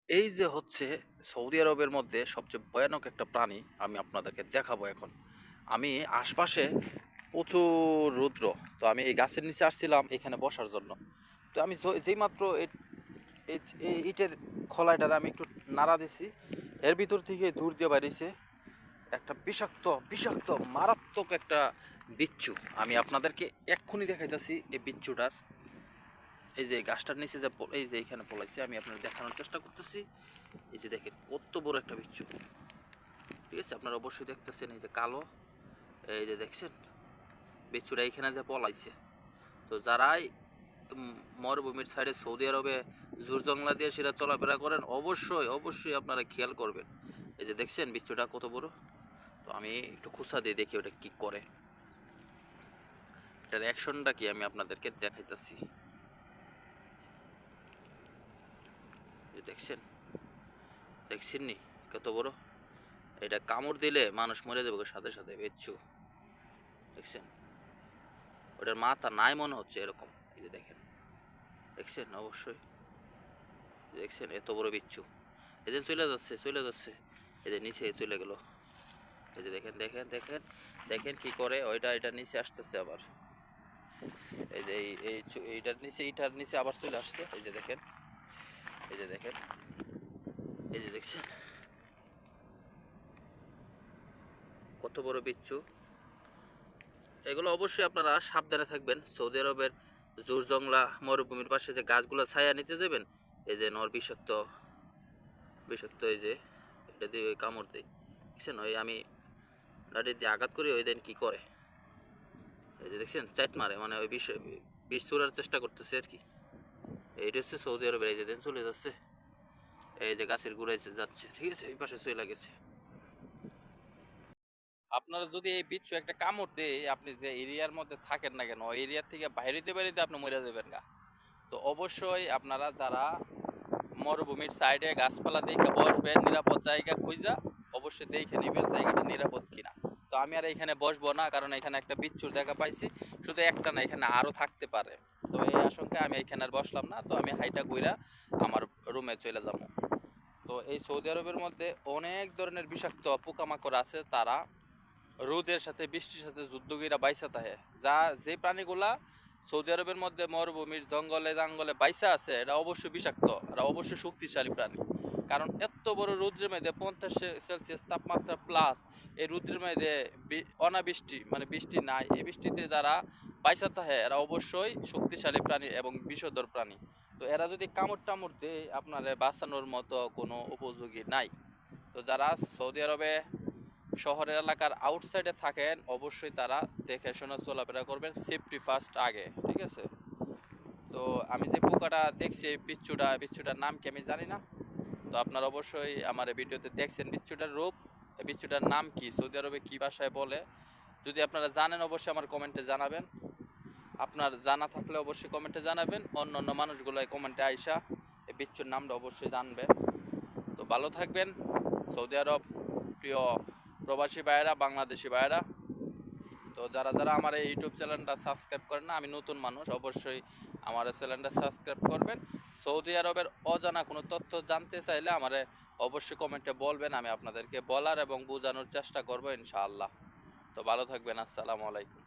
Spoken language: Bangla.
এই যে হচ্ছে সৌদি আরবের মধ্যে সবচেয়ে ভয়ানক একটা প্রাণী আমি আপনাদেরকে দেখাবো এখন। আমি আশপাশে প্রচুর রৌদ্র। তো আমি এই গাছের নিচে আসছিলাম এখানে বসার জন্য। তো আমি যেই মাত্র এই ইটের খোলাইটারে আমি একটু নাড়া দিছি, এর ভিতর থেকে দূর দিয়ে বাইরেছে একটা বিষাক্ত বিষাক্ত মারাত্মক একটা বিচ্ছু। আমি আপনাদেরকে এক্ষুনি দেখাইতেছি এই বিচ্ছুটার। এই যে গাছটার নিচে যে এই যে এখানে পলাইছে, আমি আপনার দেখানোর চেষ্টা করতেছি। এই যে দেখেন কত বড় একটা বিচ্ছু, ঠিক আছে? আপনারা অবশ্যই দেখতেছেন এই যে কালো, এই যে দেখছেন বিচ্ছুটা এইখানে যে পলাইছে। তো যারাই মরুভূমির সাইডে সৌদি আরবে জোর জংলা দিয়ে সেটা চলাফেরা করেন, অবশ্যই অবশ্যই আপনারা খেয়াল করবেন। এই যে দেখছেন বিচ্ছুটা কত বড়। তো আমি একটু খুঁচা দিয়ে দেখি ওটা কি করে, এটার অ্যাকশনটা কি আমি আপনাদেরকে দেখাইতেছি। দেখছেন, দেখছেন নি কত বড়? এটা কামড় দিলে মানুষ মরে যাবে সাথে সাথে। বিচ্ছু দেখছেন, ওটার মাথা নাই মনে হচ্ছে এরকম। এই যে দেখেন, দেখছেন অবশ্যই, দেখছেন এত বড় বিচ্ছু। এই যে চলে যাচ্ছে চলে যাচ্ছে, এই যে নিচে চলে গেল। এই যে দেখেন দেখেন দেখেন দেখেন কি করে ওইটা, এটা নিচে আসতেছে আবার। এই যে এইটার নিচে আবার চলে আসছে। এই যে দেখেন, এই যে দেখেন, এই যে দেখছেন কত বড় বিচ্ছু। এগুলো অবশ্যই আপনারা সাবধানে থাকবেন। সৌদি আরবের জোর জংলা মরুভূমির পাশে যে গাছগুলো ছায়া নিতে দেবেন, এই যে নর বিষাক্ত বিষাক্ত, এই যে এটা দিয়ে ওই কামড় দেয়, দেখছেন? ওই আমি লাঠি দিয়ে আঘাত করি, ওই দেন কি করে, এই যে দেখছেন চাইট মারে, মানে ওই বিষ ছোড়ার চেষ্টা করতেছে আর কি। এইটা হচ্ছে সৌদি আরবের। এই যে দেন চলে যাচ্ছে, এই যে গাছের গোড়ায় যাচ্ছে, ঠিক আছে? এই পাশে চলে গেছে। আপনারা যদি এই বিচ্ছু একটা কামড় দেয়, আপনি যে এরিয়ার মধ্যে থাকেন না কেন, ওই এরিয়ার থেকে বাইরেতে বাইরেতে আপনি মরে যাবেন গা। তো অবশ্যই আপনারা যারা মরুভূমির সাইডে গাছপালা দেখে বসবেন, নিরাপদ জায়গা খুঁজা অবশ্যই দেখে নেবেন জায়গাটা নিরাপদ কিনা। তো আমি আর এখানে বসবো না, কারণ এখানে একটা বিচ্ছুর দেখা পাইছি। শুধু একটা না, এখানে আরও থাকতে পারে। তো এই আশঙ্কায় আমি এখানে আর বসলাম না। তো আমি হাইটা ঘুরা আমার রুমে চলে যাবো। তো এই সৌদি আরবের মধ্যে অনেক ধরনের বিষাক্ত পোকামাকড় আছে, তারা রোদের সাথে বৃষ্টির সাথে যুদ্ধগীরা বাইসা থাকে। যে প্রাণীগুলা সৌদি আরবের মধ্যে মরুভূমির জঙ্গলে জঙ্গলে বাইসা আছে, এটা অবশ্যই বিষাক্ত, এটা অবশ্যই শক্তিশালী প্রাণী। কারণ এত বড় রৌদ্রের মধ্যে 50 সেলসিয়াস তাপমাত্রা প্লাস, এই রৌদ্রের মধ্যে অনাবৃষ্টি, মানে বৃষ্টি নাই, এই বৃষ্টিতে যারা বাইসা থাকে এরা অবশ্যই শক্তিশালী প্রাণী এবং বিষধর প্রাণী। তো এরা যদি কামড় টামড় দেয়, আপনার বাঁচানোর মতো কোনো উপযোগী নাই। তো যারা সৌদি আরবে শহরের এলাকার আউটসাইডে থাকেন, অবশ্যই তারা দেখে শুনে চলাফেরা করবেন, সেফটি ফার্স্ট আগে, ঠিক আছে? তো আমি যে পোকাটা দেখছি, বিচ্ছুটার নাম কি আমি জানি না। তো আপনারা অবশ্যই আমার এই ভিডিওতে দেখছেন বিচ্ছুটার রূপ, এই বিচ্ছুটার নাম কি, সৌদি আরবে কী ভাষায় বলে, যদি আপনারা জানেন অবশ্যই আমার কমেন্টে জানাবেন। আপনার জানা থাকলে অবশ্যই কমেন্টে জানাবেন। অন্য অন্য মানুষগুলো কমেন্টে আইসা এই বিচ্ছুর নামটা অবশ্যই জানবে। তো ভালো থাকবেন। সৌদি আরব প্রিয় প্রবাসী ভাইয়েরা, বাংলাদেশি ভাইয়েরা, তো যারা যারা আমার এই ইউটিউব চ্যানেলটা সাবস্ক্রাইব করেন না, আমি নতুন মানুষ, অবশ্যই আমার এই চ্যানেলটা সাবস্ক্রাইব করবেন। সৌদি আরবের অজানা কোনো তথ্য জানতে চাইলে আমারে অবশ্যই কমেন্টে বলবেন, আমি আপনাদেরকে বলার এবং বোঝানোর চেষ্টা করবো ইনশাআল্লাহ। তো ভালো থাকবেন। আসসালামু আলাইকুম।